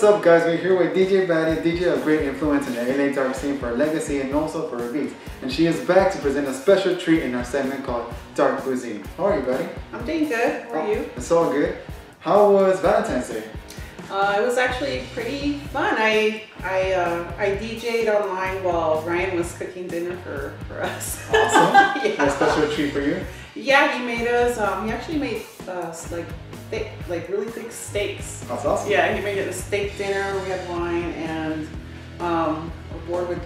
up, guys? We're here with DJ Batty, DJ of great influence in the LA dark scene for her legacy and also for her beats. And she is back to present a special treat in our segment called Dark Cuisine. How are you, Batty? I'm doing good. How are you? It's all good. How was Valentine's Day? It was actually pretty fun. I DJ'd online while Ryan was cooking dinner for us. Awesome. Yeah. A special treat for you? Yeah, he made us, he actually made really thick steaks. That's awesome. Yeah, he made it a steak dinner. We had wine and a board with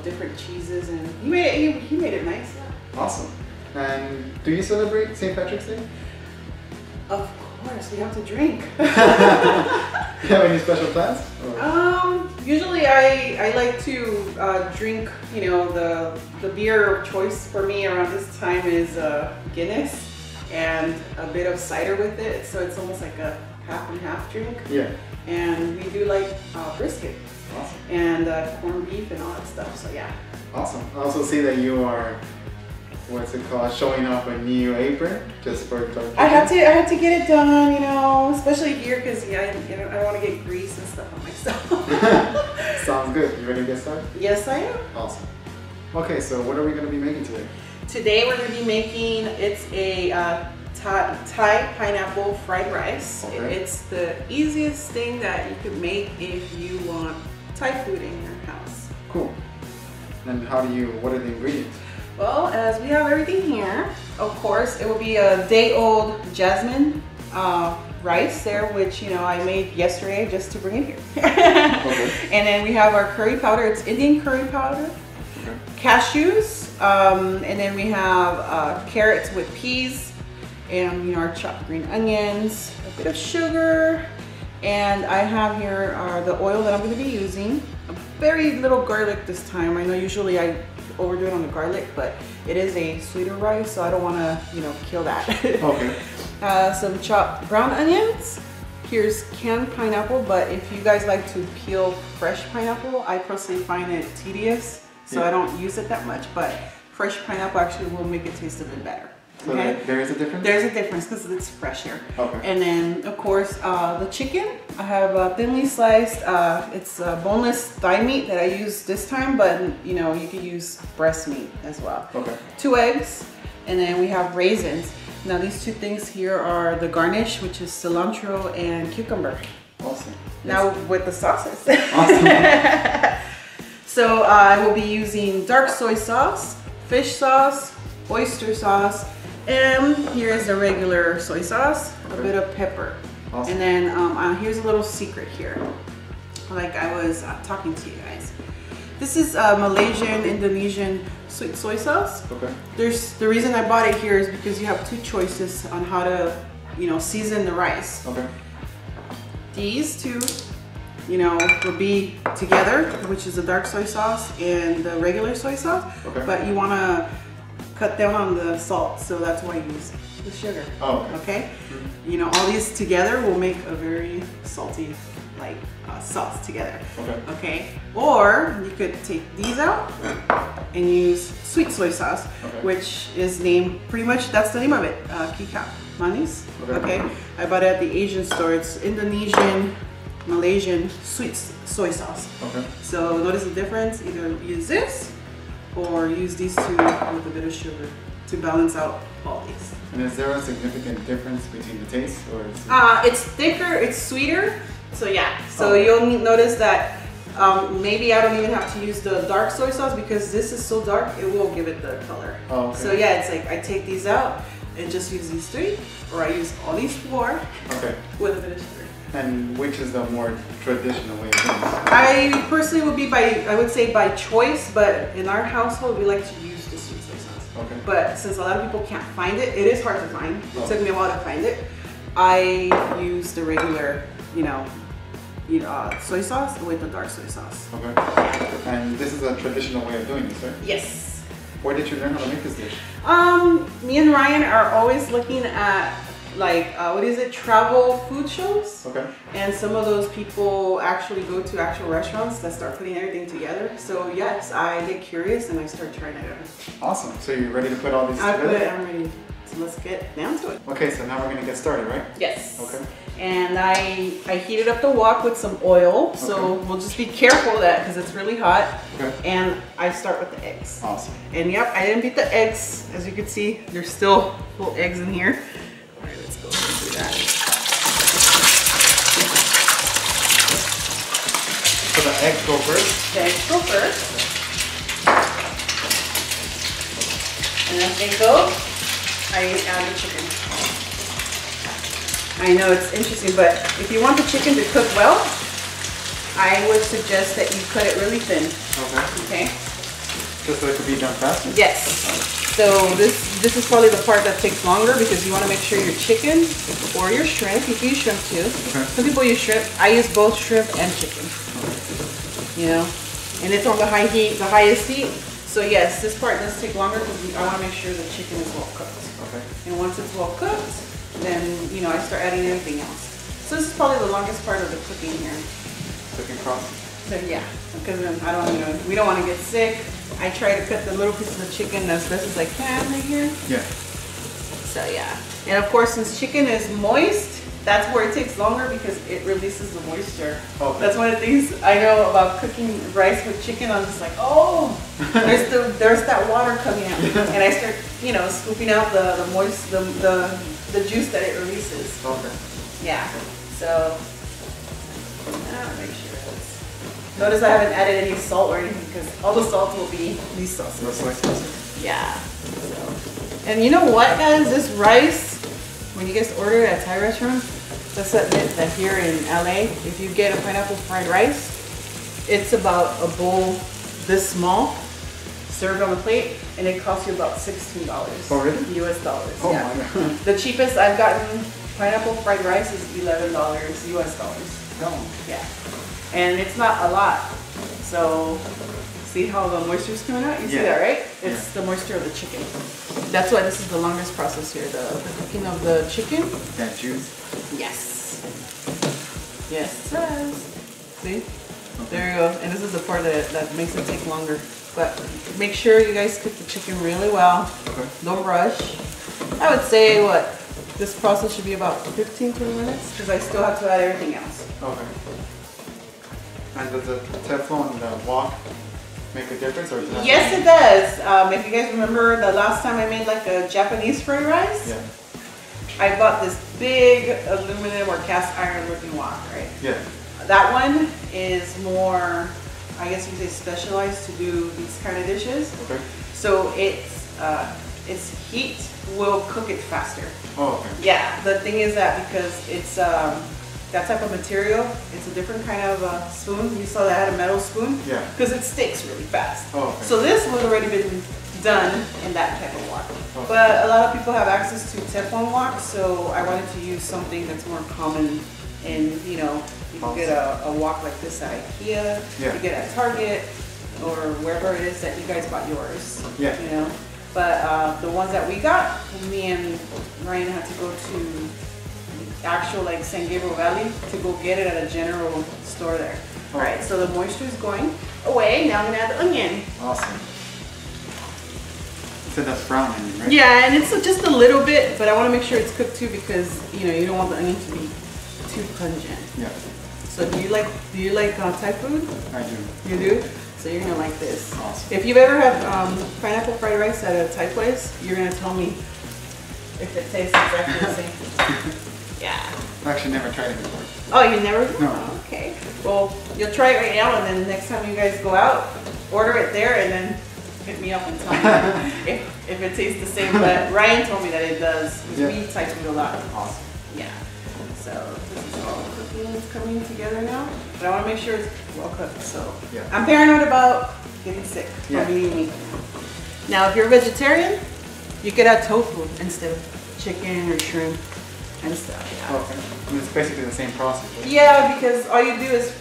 different cheeses, and he made it nice. Yeah. Awesome. And do you celebrate St. Patrick's Day? Of course, we have to drink. Do you have any special plans? Usually I like to drink, the beer of choice for me around this time is Guinness and a bit of cider with it, so it's almost like a half and half drink. Yeah. And we do like brisket. Awesome. And corned beef and all that stuff, so yeah. Awesome. I also see that you are, what's it called, showing off a new apron just for dark. I had to get it done, especially here because I don't want to get grease and stuff on myself. Sounds good. You ready to get started? Yes, I am. Awesome. Okay, so what are we going to be making today? Today we're going to be making, it's a Thai pineapple fried rice. Okay. It's the easiest thing that you could make if you want Thai food in your house. Cool. And what are the ingredients? Well, as we have everything here, of course, it will be a day-old jasmine rice there, which I made yesterday just to bring it here. Okay. And then we have our curry powder. It's Indian curry powder. Okay. Cashews, and then we have carrots with peas, and our chopped green onions, a bit of sugar, and I have here the oil that I'm going to be using. A very little garlic this time. I know usually I overdo it on the garlic, but it is a sweeter rice, so I don't want to kill that. Okay. Some chopped brown onions. Here's canned pineapple, but if you guys like to peel fresh pineapple, I personally find it tedious, so I don't use it that much, but fresh pineapple actually will make it taste a bit better. So okay? There is a difference? There's a difference because it's fresh here. Okay. And then, of course, the chicken. I have thinly sliced, it's boneless thigh meat that I use this time, but you could use breast meat as well. Okay. 2 eggs, and then we have raisins. Now these 2 things here are the garnish, which is cilantro and cucumber. Awesome. Now with the sauces. Awesome. So I will be using dark soy sauce, fish sauce, oyster sauce, and here is the regular soy sauce, a bit of pepper. Awesome. And then here's a little secret here, like I was talking to you guys. This is Malaysian, Indonesian sweet soy sauce. Okay. The reason I bought it here is because you have 2 choices on how to, season the rice. Okay. These 2, will be together, which is the dark soy sauce and the regular soy sauce. Okay. But you want to cut down on the salt, so that's why I use the sugar. Oh, okay. Mm-hmm. All these together will make a very salty, sauce together. Okay. Okay. Or you could take these out and use sweet soy sauce, which is named pretty much. That's the name of it. Kika manis. Okay. I bought it at the Asian store. It's Indonesian, Malaysian sweet soy sauce. Okay. So notice the difference. Either use this or use these 2 with a bit of sugar to balance out all these. And is there a significant difference between the taste, or is it's thicker, it's sweeter, so yeah. So you'll notice that maybe I don't even have to use the dark soy sauce because this is so dark, it will give it the color. Oh, okay. So yeah, it's like I take these out and just use these 3, or I use all these 4 with a bit of sugar. And which is the more traditional way of doing it? I personally would say by choice, but in our household we like to use the sweet soy sauce. Okay. But since a lot of people can't find it, it is hard to find. It took me a while to find it. I use the regular, soy sauce with the dark soy sauce. Okay. And this is a traditional way of doing this, right? Yes. Where did you learn how to make this dish? Me and Ryan are always looking at travel food shows. Okay. And some of those people actually go to actual restaurants that start putting everything together. So yes, I get curious and I start trying it out. Awesome. So you're ready to put all these together? I'm ready So let's get down to it. Okay, so now we're gonna get started, right? Yes. Okay. And I heated up the wok with some oil, so we'll just be careful of that because it's really hot. Okay. And I start with the eggs. Awesome. And yep, I didn't beat the eggs. As you can see, there's still little eggs in here. All right, let's go ahead and do that. So the eggs go first? The eggs go first. And as they go, I add the chicken. I know it's interesting, but if you want the chicken to cook well, I would suggest that you cut it really thin. Okay. Just so it could be done faster? Yes. So this is probably the part that takes longer because you want to make sure your chicken or your shrimp, you can use shrimp too. Okay. Some people use shrimp. I use both shrimp and chicken. You know, and it's on the high heat, the highest heat. So yes, this part does take longer because I want to make sure the chicken is well cooked. Okay. And once it's well cooked, then, you know, I start adding everything else. So this is probably the longest part of the cooking here. Cooking process. So yeah, because I don't, you know, we don't want to get sick. I try to cut the little pieces of chicken as best as I can right here. Yeah. So yeah. And of course, since chicken is moist, that's where it takes longer because it releases the moisture. Okay. That's one of the things I know about cooking rice with chicken. I'm just like, oh, there's that water coming out, and I start, you know, scooping out the juice that it releases. Okay. Yeah. So make sure it's. Notice I haven't added any salt or anything because all the salt will be these sauces. No soy sauce. Yeah. So, and you know what, guys? This rice, when you guys order it at Thai restaurant, let's admit that here in LA, if you get a pineapple fried rice, it's about a bowl this small, served on the plate, and it costs you about $16. Oh, really? US dollars. Oh yeah. my God. The cheapest I've gotten pineapple fried rice is $11 US dollars. Oh. Yeah. And it's not a lot. So see how the moisture is coming out? You see that, right? It's the moisture of the chicken. That's why this is the longest process here, the cooking of the chicken. That juice? Yes. Yes, it says. See? Okay. There you go. And this is the part that makes it take longer. But make sure you guys cook the chicken really well. Okay. Don't rush. I would say, this process should be about 15-20 minutes because I still have to add everything else. Okay. And does the Teflon and the wok make a difference, or yes, it does. If you guys remember the last time I made like a Japanese fried rice, I bought this big aluminum or cast iron looking wok, right? Yeah. That one is more, I guess you could say, specialized to do these kind of dishes. Okay. So its heat will cook it faster. Oh, okay. Yeah. The thing is that because it's that type of material, it's a different kind of spoon. You saw that I had a metal spoon? Yeah. Because it sticks really fast. Oh, okay. So this was already been done in that type of wok. Okay. But a lot of people have access to Teflon wok, so I wanted to use something that's more common. And you know, you can get a wok like this at IKEA, you get at Target, or wherever it is that you guys bought yours. Yeah. You know, but the ones that we got, me and Ryan had to go to actual like San Gabriel Valley to go get it at a general store there. All right, so the moisture is going away. Now I'm gonna add the onion. Awesome. You said that's brown onion, right? Yeah, and it's just a little bit, but I want to make sure it's cooked too because you know you don't want the onion to be too pungent. Yeah. So do you like Thai food? I do. You do? So you're gonna like this. Awesome. If you've ever had pineapple fried rice at a Thai place, you're gonna tell me if it tastes exactly the same. Yeah. I've actually never tried it before. Oh, you never? No. Oh, okay. Well, you'll try it right now, and then next time you guys go out, order it there, and then hit me up and tell me if it tastes the same. But Ryan told me that it does. We eat Thai food a lot. Awesome. Yeah. So this is all cooking. It's coming together now. But I want to make sure it's well cooked. So I'm paranoid about getting sick from eating meat. Now, if you're a vegetarian, you could add tofu instead of chicken or shrimp and stuff. Yeah. Okay. I mean, it's basically the same process. Right? Yeah, because all you do is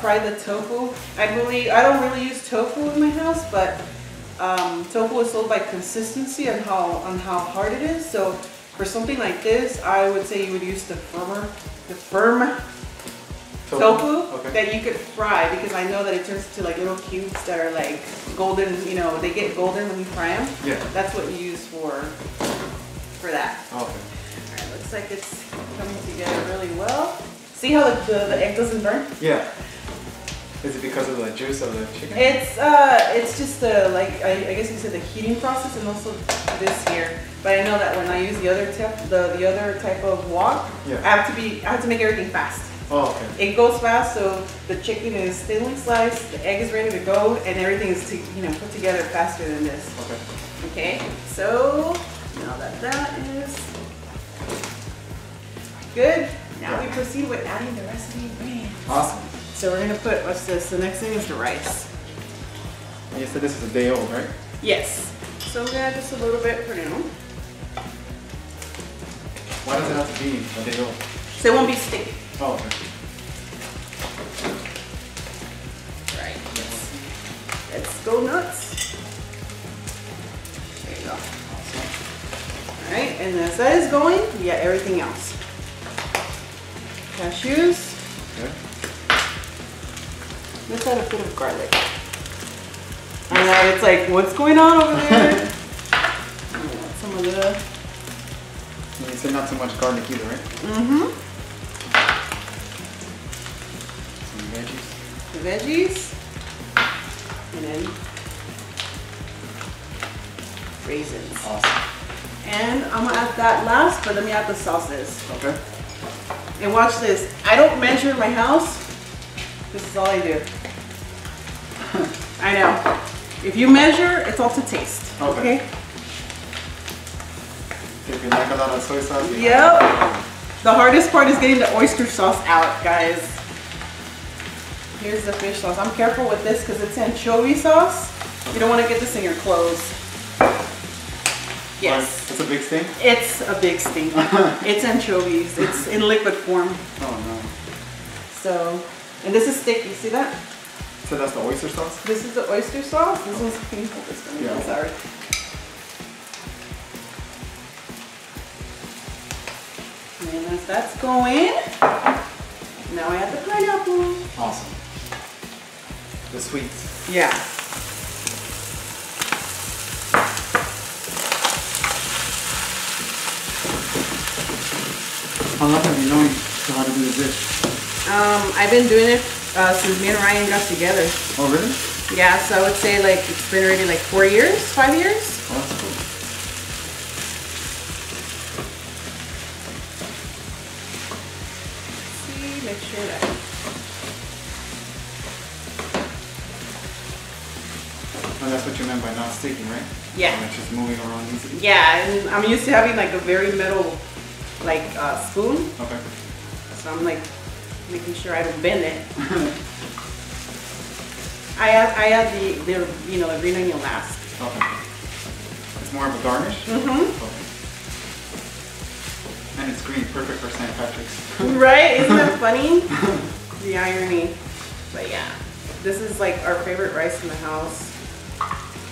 fry the tofu. I don't really use tofu in my house, but tofu is sold by consistency and how hard it is. So for something like this, I would say you would use the firm tofu that you could fry, because I know that it turns into like little cubes that are like golden. You know, they get golden when you fry them. Yeah. That's what you use for for that. Okay. All right, looks like it's coming together really well. See how the egg doesn't burn? Yeah. Is it because of the juice of the chicken? It's just like I guess you said the heating process and also this here. But I know that when I use the other type of wok, yeah. I have to make everything fast. Oh, okay. It goes fast, so the chicken is thinly sliced, the egg is ready to go, and everything is put together faster than this. Okay. Okay. So now that is good, now we proceed with adding the rest of the ingredients. Awesome. So we're gonna put, what's this? The next thing is the rice. And you said this is a day old, right? Yes. So I'm gonna add just a little bit for now. Why does it have to be a day old? So it won't be sticky. Oh, okay. Right. Let's go nuts. There you go. Awesome. All right, and as that is going, we got everything else. Cashews. Okay. Let's add a bit of garlic. I know, it's like, what's going on over there? Some of the... And you said not too much garlic either, right? Mm-hmm. Some veggies. The veggies. And then raisins. Awesome. And I'm gonna add that last, but let me add the sauces. Okay. And watch this. I don't measure in my house. This is all I do. I know. If you measure, it's all to taste. Okay? If you like a lot of soy sauce. Yep. The hardest part is getting the oyster sauce out, guys. Here's the fish sauce. I'm careful with this because it's anchovy sauce. You don't want to get this in your clothes. Yes. It's a big sting? It's a big sting. It's anchovies. It's in liquid form. Oh no. So, and this is sticky. See that? So that's the oyster sauce? This is the oyster sauce. This one's, can you hold this for me? Yeah. Sorry. And as that's going, now I add the pineapple. Awesome. The sweets. Yeah. How long have you known how to do this dish? I've been doing it since me and Ryan got together. Oh really? Yeah, so I would say like it's been already like 4 years, 5 years. Oh, that's cool. See, make sure that. And that's what you meant by not sticking, right? Yeah. Like just moving around easily? Yeah, and I'm used to having like a very metal like spoon. Okay. So I'm like making sure I don't bend it. I add the the green onion last. Okay. It's more of a garnish? Mm-hmm. Okay. And it's green, perfect for St. Patrick's. Right? Isn't that funny? The irony. But yeah, this is like our favorite rice in the house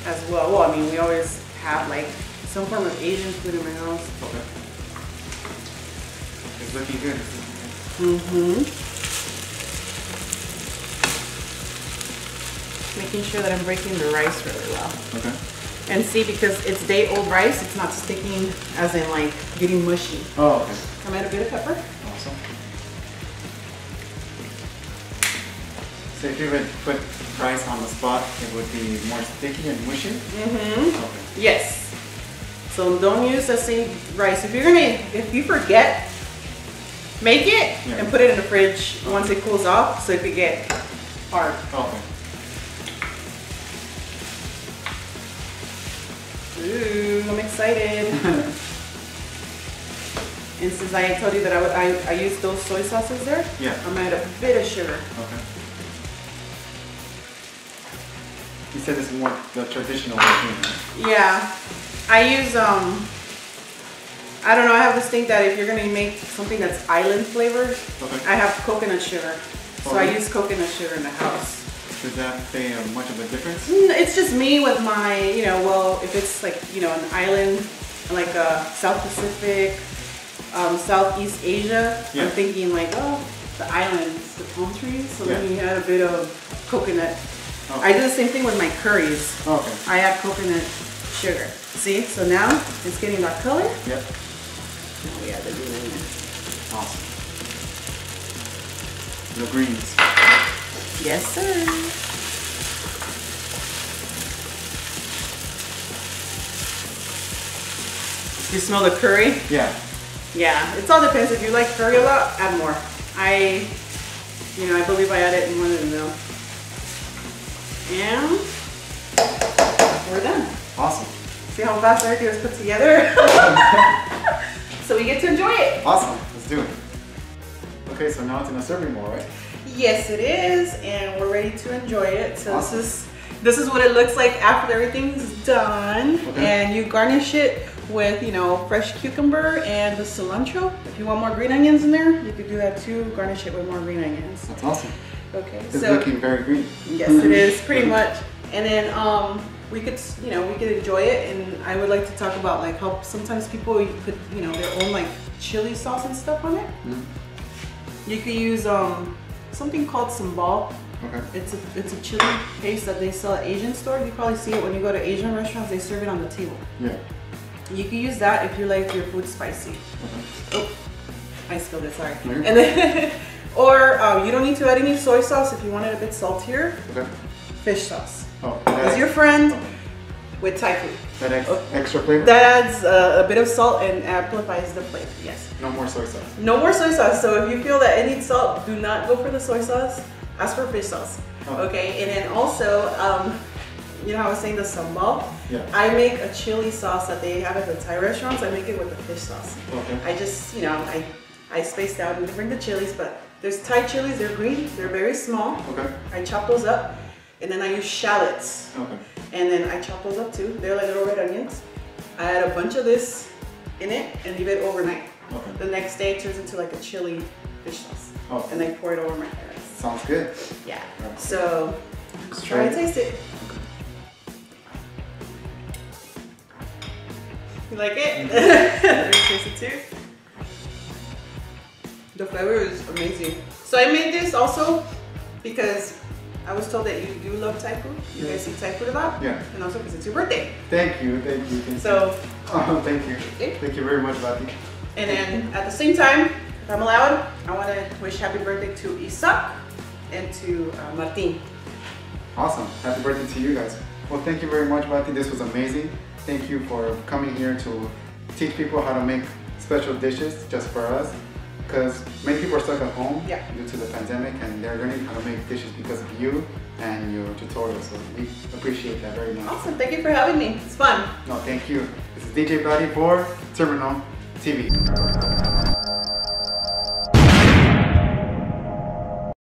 as well. Well, I mean, we always have like some form of Asian food in my house. Okay. It's looking good. Mm-hmm. Making sure that I'm breaking the rice really well. Okay. And see, because it's day-old rice, it's not sticking as in like getting mushy. Oh, okay. I'm gonna add a bit of pepper. Awesome. So if you would put rice on the spot, it would be more sticky and mushy? Mm-hmm. Okay. Yes. So don't use the same rice. If you forget, make it and put it in the fridge once it cools off so it could get hard. Okay. Ooh, I'm excited. And since I told you that I use those soy sauces there, Yeah. I'm gonna add a bit of sugar. Okay. You said this is more the traditional way, right? Yeah. I use I don't know, I have this thing that if you're gonna make something that's island flavored, Okay. I have coconut sugar. So Okay. I use coconut sugar in the house. Does that say much of a difference? It's just me with my, well, if it's like, an island, like South Pacific, Southeast Asia, Yeah. I'm thinking like, oh, the islands, the palm trees, so then Yeah. you add a bit of coconut. Okay. I do the same thing with my curries. Okay. I add coconut sugar. See, so now it's getting that color. Yep. Now we add the green onion. Awesome. The greens. Yes, sir. You smell the curry? Yeah. Yeah, it all depends. If you like curry a lot, add more. I believe I add it more than enough. And we're done. Awesome. See how fast everything was put together? So we get to enjoy it. Awesome. Let's do it. Okay, so now it's in a serving bowl, right? Yes, it is, and we're ready to enjoy it. So awesome. This is what it looks like after everything's done. Okay. And you garnish it with, fresh cucumber and the cilantro. If you want more green onions in there, you could do that too. Garnish it with more green onions. That's awesome. Okay. It's looking very green. Yes, it is pretty much. And then we could enjoy it. And I would like to talk about like how sometimes people put their own like chili sauce and stuff on it. Mm-hmm. You could use something called sambal. Okay. It's a chili paste that they sell at Asian stores. You probably see it when you go to Asian restaurants. They serve it on the table. Yeah. You can use that if you like your food spicy. Okay. Oh, I spilled it. Sorry. No, and then, or you don't need to add any soy sauce if you want it a bit saltier. Okay. Fish sauce. Oh. Is your friend with Thai food. That extra flavor. That adds a bit of salt and amplifies the flavor. Yes. No more soy sauce. No more soy sauce. So if you feel that it needs salt, do not go for the soy sauce. Ask for fish sauce. Oh. Okay. And then also, how I was saying the sambal. Yeah. I make a chili sauce that they have at the Thai restaurants. I make it with the fish sauce. Okay. I just, I spaced out and different the chilies, but there's Thai chilies. They're green. They're very small. Okay. I chop those up, and then I use shallots. Okay. And then I chop those up too. They're like little red onions. I add a bunch of this in it and leave it overnight. Okay. The next day it turns into like a chili fish sauce. Oh. And then pour it over my rice. Sounds good. Yeah. Right. So try to taste it. You like it? Let me taste it too. The flavor is amazing. So I made this also because I was told that you do love Thai food. You guys eat Thai food a lot? Yeah. And also because it's your birthday. Thank you. Thank you. Thank So, you. Oh, thank you. Okay. Thank you very much, Batty. And then at the same time, if I'm allowed, I want to wish happy birthday to Isaac and to Martin. Awesome. Happy birthday to you guys. Well, thank you very much, Batty. This was amazing. Thank you for coming here to teach people how to make special dishes just for us. Because many people are stuck at home due to the pandemic and they're learning how to make dishes because of you and your tutorials. So we appreciate that very much. Awesome. Thank you for having me. It's fun. No, thank you. This is DJ Batty for Terminal TV.